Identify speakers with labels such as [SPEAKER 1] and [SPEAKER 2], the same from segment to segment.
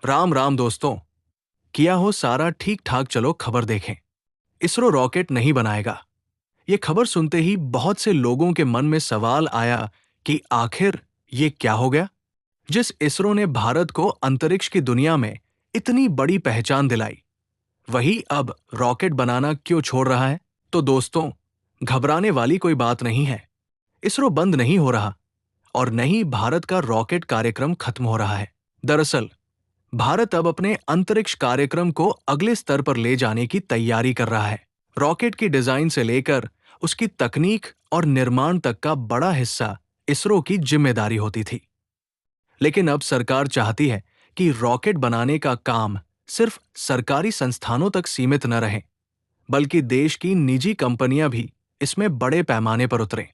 [SPEAKER 1] राम राम दोस्तों। किया हो सारा ठीक ठाक, चलो खबर देखें। इसरो रॉकेट नहीं बनाएगा। ये खबर सुनते ही बहुत से लोगों के मन में सवाल आया कि आखिर ये क्या हो गया। जिस इसरो ने भारत को अंतरिक्ष की दुनिया में इतनी बड़ी पहचान दिलाई, वही अब रॉकेट बनाना क्यों छोड़ रहा है। तो दोस्तों, घबराने वाली कोई बात नहीं है। इसरो बंद नहीं हो रहा और न ही भारत का रॉकेट कार्यक्रम खत्म हो रहा है। दरअसल भारत अब अपने अंतरिक्ष कार्यक्रम को अगले स्तर पर ले जाने की तैयारी कर रहा है। रॉकेट की डिजाइन से लेकर उसकी तकनीक और निर्माण तक का बड़ा हिस्सा इसरो की जिम्मेदारी होती थी। लेकिन अब सरकार चाहती है कि रॉकेट बनाने का काम सिर्फ सरकारी संस्थानों तक सीमित न रहे, बल्कि देश की निजी कंपनियां भी इसमें बड़े पैमाने पर उतरें।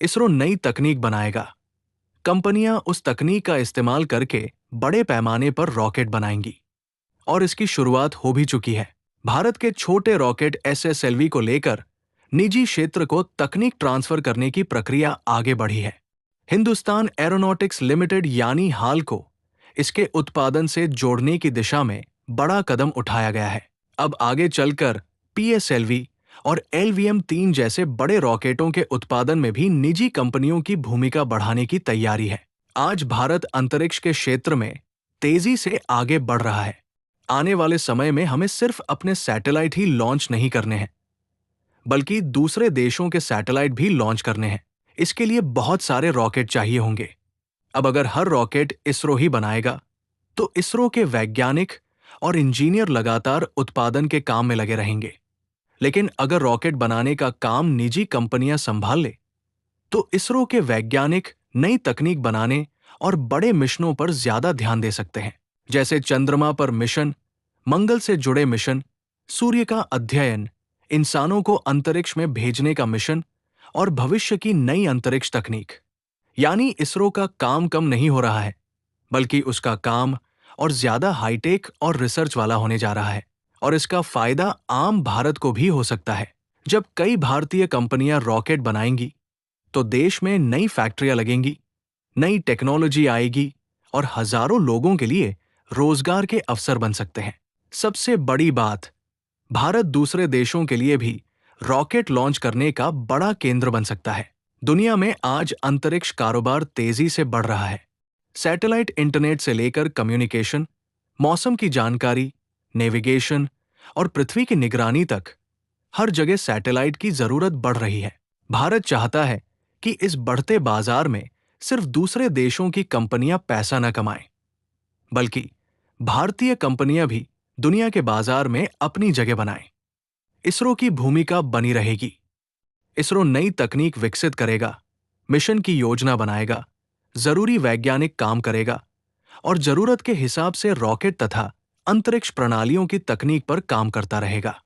[SPEAKER 1] इसरो नई तकनीक बनाएगा। कंपनियां उस तकनीक का इस्तेमाल करके बड़े पैमाने पर रॉकेट बनाएंगी और इसकी शुरुआत हो भी चुकी है। भारत के छोटे रॉकेट SSLV को लेकर निजी क्षेत्र को तकनीक ट्रांसफर करने की प्रक्रिया आगे बढ़ी है। हिंदुस्तान एरोनॉटिक्स लिमिटेड यानी हाल को इसके उत्पादन से जोड़ने की दिशा में बड़ा कदम उठाया गया है। अब आगे चलकर PSLV और LVM-3 जैसे बड़े रॉकेटों के उत्पादन में भी निजी कंपनियों की भूमिका बढ़ाने की तैयारी है। आज भारत अंतरिक्ष के क्षेत्र में तेजी से आगे बढ़ रहा है। आने वाले समय में हमें सिर्फ अपने सैटेलाइट ही लॉन्च नहीं करने हैं, बल्कि दूसरे देशों के सैटेलाइट भी लॉन्च करने हैं। इसके लिए बहुत सारे रॉकेट चाहिए होंगे। अब अगर हर रॉकेट इसरो ही बनाएगा, तो इसरो के वैज्ञानिक और इंजीनियर लगातार उत्पादन के काम में लगे रहेंगे। लेकिन अगर रॉकेट बनाने का काम निजी कंपनियां संभाल ले, तो इसरो के वैज्ञानिक नई तकनीक बनाने और बड़े मिशनों पर ज्यादा ध्यान दे सकते हैं, जैसे चंद्रमा पर मिशन, मंगल से जुड़े मिशन, सूर्य का अध्ययन, इंसानों को अंतरिक्ष में भेजने का मिशन और भविष्य की नई अंतरिक्ष तकनीक। यानी इसरो का काम कम नहीं हो रहा है, बल्कि उसका काम और ज्यादा हाईटेक और रिसर्च वाला होने जा रहा है। और इसका फायदा आम भारत को भी हो सकता है। जब कई भारतीय कंपनियां रॉकेट बनाएंगी, तो देश में नई फैक्ट्रियां लगेंगी, नई टेक्नोलॉजी आएगी और हजारों लोगों के लिए रोजगार के अवसर बन सकते हैं। सबसे बड़ी बात, भारत दूसरे देशों के लिए भी रॉकेट लॉन्च करने का बड़ा केंद्र बन सकता है। दुनिया में आज अंतरिक्ष कारोबार तेजी से बढ़ रहा है। सैटेलाइट इंटरनेट से लेकर कम्युनिकेशन, मौसम की जानकारी, नेविगेशन और पृथ्वी की निगरानी तक हर जगह सैटेलाइट की जरूरत बढ़ रही है। भारत चाहता है कि इस बढ़ते बाजार में सिर्फ दूसरे देशों की कंपनियां पैसा न कमाएं, बल्कि भारतीय कंपनियां भी दुनिया के बाजार में अपनी जगह बनाएं। इसरो की भूमिका बनी रहेगी। इसरो नई तकनीक विकसित करेगा, मिशन की योजना बनाएगा, जरूरी वैज्ञानिक काम करेगा और जरूरत के हिसाब से रॉकेट तथा अंतरिक्ष प्रणालियों की तकनीक पर काम करता रहेगा।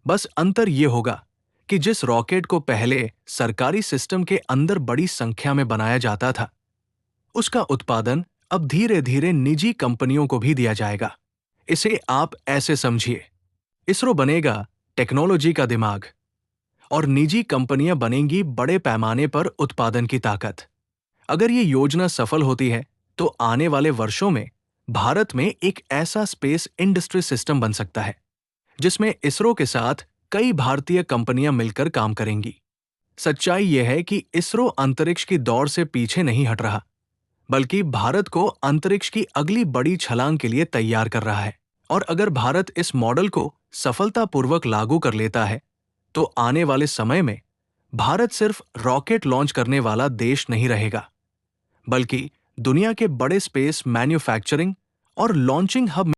[SPEAKER 1] बस अंतर यह होगा कि जिस रॉकेट को पहले सरकारी सिस्टम के अंदर बड़ी संख्या में बनाया जाता था, उसका उत्पादन अब धीरे धीरे निजी कंपनियों को भी दिया जाएगा। इसे आप ऐसे समझिए, इसरो बनेगा टेक्नोलॉजी का दिमाग और निजी कंपनियां बनेंगी बड़े पैमाने पर उत्पादन की ताकत। अगर ये योजना सफल होती है, तो आने वाले वर्षों में भारत में एक ऐसा स्पेस इंडस्ट्री सिस्टम बन सकता है, जिसमें इसरो के साथ कई भारतीय कंपनियां मिलकर काम करेंगी। सच्चाई यह है कि इसरो अंतरिक्ष की दौड़ से पीछे नहीं हट रहा, बल्कि भारत को अंतरिक्ष की अगली बड़ी छलांग के लिए तैयार कर रहा है। और अगर भारत इस मॉडल को सफलतापूर्वक लागू कर लेता है, तो आने वाले समय में भारत सिर्फ रॉकेट लॉन्च करने वाला देश नहीं रहेगा, बल्कि दुनिया के बड़े स्पेस मैन्युफैक्चरिंग और लॉन्चिंग हब